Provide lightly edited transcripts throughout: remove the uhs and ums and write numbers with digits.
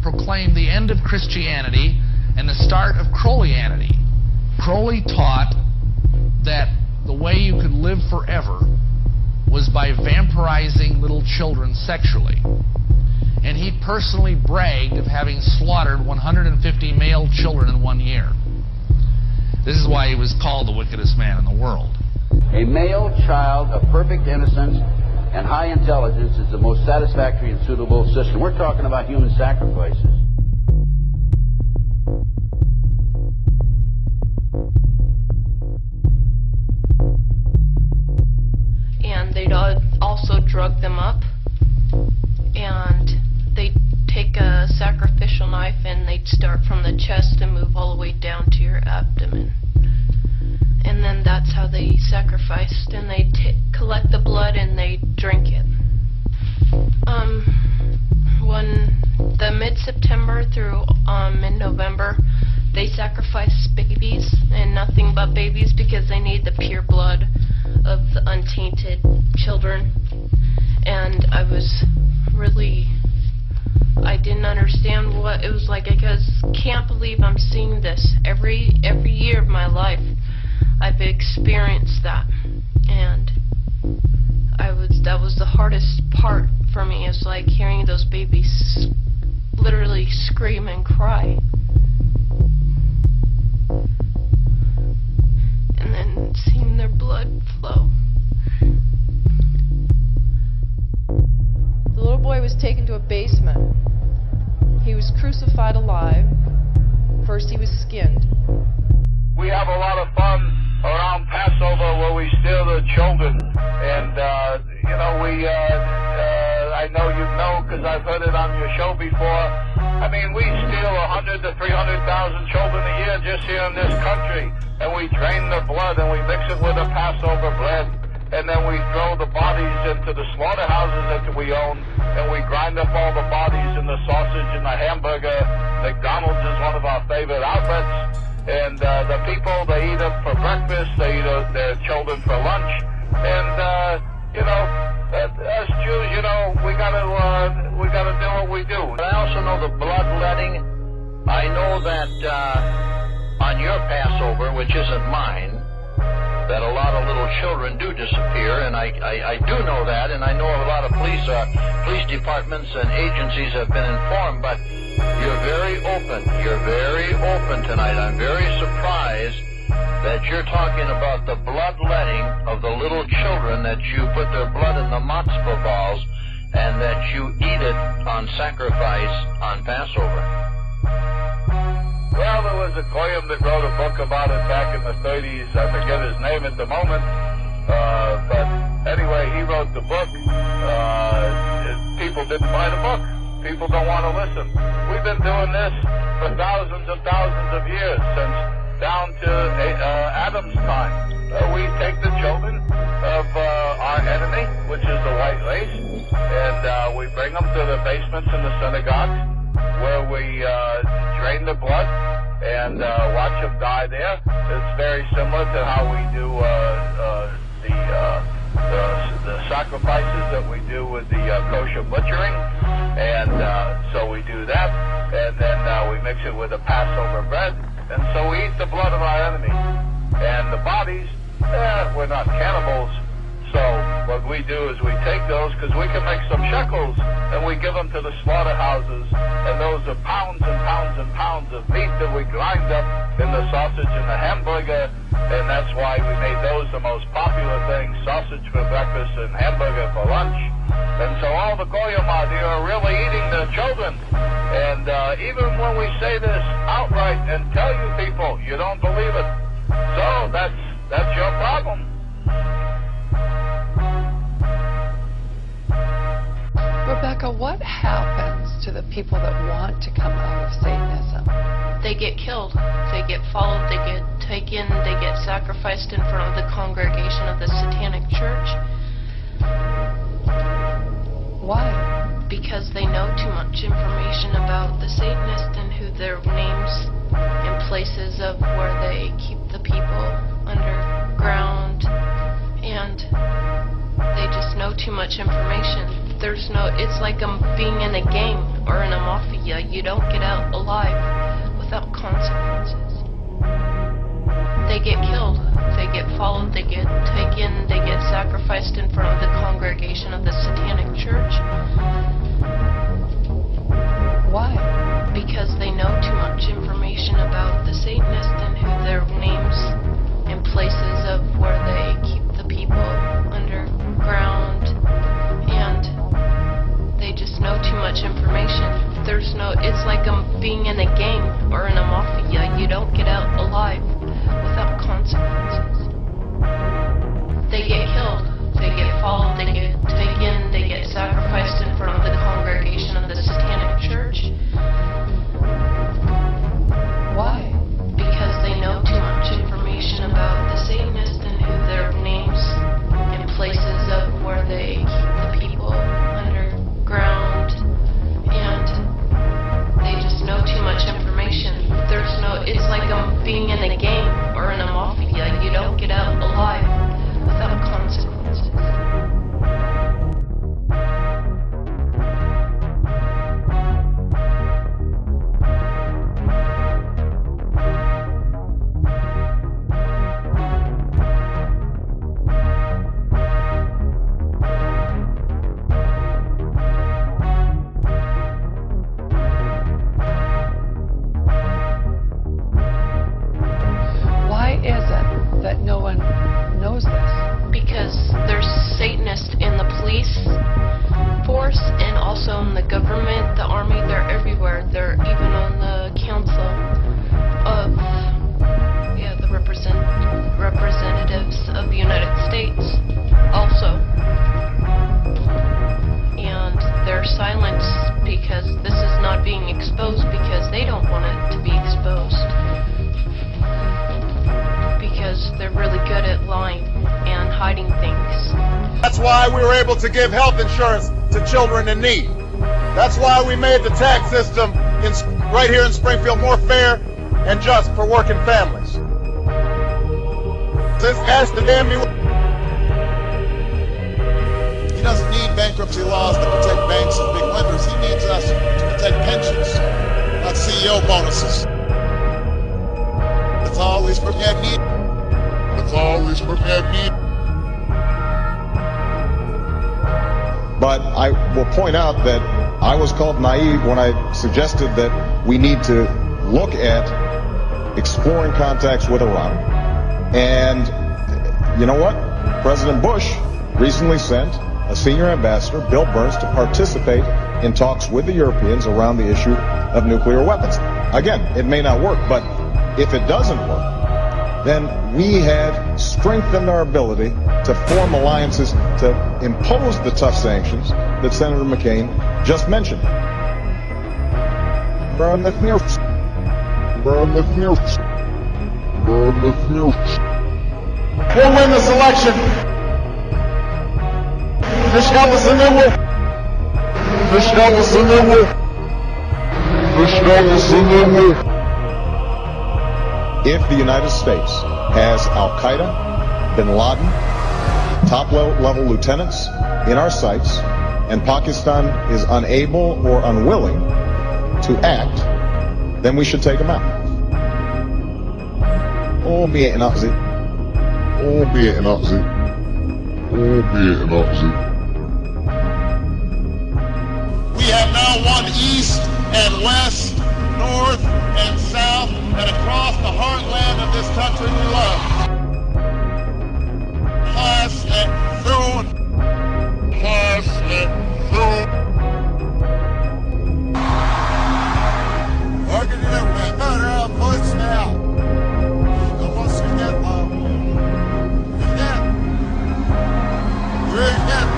proclaimed the end of Christianity and the start of Crowleyanity. Crowley taught that the way you could live forever was by vampirizing little children sexually. And he personally bragged of having slaughtered 150 male children in 1 year. This is why he was called the wickedest man in the world. A male child of perfect innocence and high intelligence is the most satisfactory and suitable system. We're talking about human sacrifices. And they'd also drug them up, and they'd take a sacrificial knife and they'd start from the chest and move all the way down to your abdomen. And then that's how they sacrificed, and they'd collect the blood and they'd drink it. When the mid-September through mid-November, they sacrifice babies, and nothing but babies, because they need the pure blood of the untainted children. And I didn't understand what it was like. I just can't believe I'm seeing this every year of my life. I've experienced that, and that was the hardest part for me, is like hearing those babies literally scream and cry, and then seeing their blood flow. The little boy was taken to a basement. He was crucified alive. First he was skinned. We have a lot of fun around Passover where we steal the children, and I know you know because I've heard it on your show before. I mean, we steal 100 to 300,000 children a year just here in this country, and we drain the blood and we mix it with the Passover bread, and then we throw the bodies into the slaughterhouses that we own, and we grind up all the bodies in the sausage and the hamburger. McDonald's is one of our favorite outlets. And the people, they eat them for breakfast, they eat their children for lunch, and as Jews, we gotta do what we do. But I also know the bloodletting. I know that on your Passover, which isn't mine, that a lot of little children do disappear, and I do know that, and I know a lot of police departments and agencies have been informed, but you're very open tonight. I'm very surprised that you're talking about the bloodletting of the little children, that you put their blood in the matzah balls and that you eat it on sacrifice on Passover. Well, there was a Goyim that wrote a book about it back in the 30s. I forget his name at the moment. But anyway, he wrote the book. People didn't buy the book. People don't want to listen. We've been doing this for thousands and thousands of years, since down to Adam's time. We take the children of our enemy, which is the white race, and we bring them to the basements in the synagogues, where we drain the blood and watch them die there. It's very similar to how we do the sacrifices that we do with the kosher butchering, and so we do that, and then we mix it with the Passover bread, and so we eat the blood of our enemy. And the bodies, we're not cannibals. So what we do is we take those, because we can make some shekels, and we give them to the slaughterhouses, and those are pounds and pounds and pounds of meat that we grind up in the sausage and the hamburger, and that's why we made those the most popular things, sausage for breakfast and hamburger for lunch. And so all the Goyim out here are really eating their children. And even when we say this outright and tell you people, you don't believe it. So that's your problem. Rebecca, what happens to the people that want to come out of Satanism? They get killed, they get followed, they get taken, they get sacrificed in front of the congregation of the Satanic Church. Why? Because they know too much information about the Satanists and who their names and places of where they keep the people underground, and they just know too much information There's no, it's like being in a gang or in a mafia. You don't get out alive without consequences. They get killed, they get followed, they get taken, they get sacrificed in front of the congregation of the Satanic Church. Why? Because they know too much information about the Satanists and who their names and places of where they keep the people underground, and they just know too much information. There's no, it's like being in a gang or in a mafia. You don't get out alive without consequences. They get killed, they get followed, they get taken, they get sacrificed in front of the congregation of the Satanic Church. Why? Because they know too much information about the Satanists and who their names and places of where they keep the people underground, and they just know too much information. There's no, it's like being in a gang or in a mafia. You don't get out alive without consequences. Why is it that no one knows this? Because there's Satanists in the police force and also in the government, the army. They're everywhere. They're even on the council of the representatives of the United States also. And they're silenced because this is not being exposed, because they don't want it to be exposed. Because they're really good at lying and hiding things. That's why we were able to give health insurance to children in need. That's why we made the tax system right here in Springfield more fair and just for working families. This has to damn me. He doesn't need bankruptcy laws to protect banks and big lenders. He needs us to protect pensions, not CEO bonuses. That's all these prepared need. That's all these prepared need. But I will point out that I was called naive when I suggested that we need to look at exploring contacts with Iran. And you know what? President Bush recently sent a senior ambassador, Bill Burns, to participate in talks with the Europeans around the issue of nuclear weapons. Again, it may not work, but if it doesn't work, then we have strengthened our ability to form alliances to impose the tough sanctions that Senator McCain just mentioned. Burn the news. Burn the news. Burn the news. We'll win this election. If the United States has Al-Qaeda, Bin Laden, top-level lieutenants in our sights, and Pakistan is unable or unwilling to act, then we should take them out. Albeit an opposite. Albeit an opposite. Albeit an opposite. We have now won east and west, north and south, and across the heartland of this country we love. Pass and through. Pass and through. We're going to do better on push now. Don't want to see that low. Read that. Read that.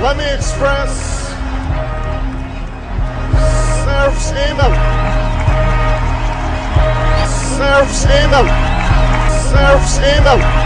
let me express Serf's Emel. Serf's Emel. Serf's Emel.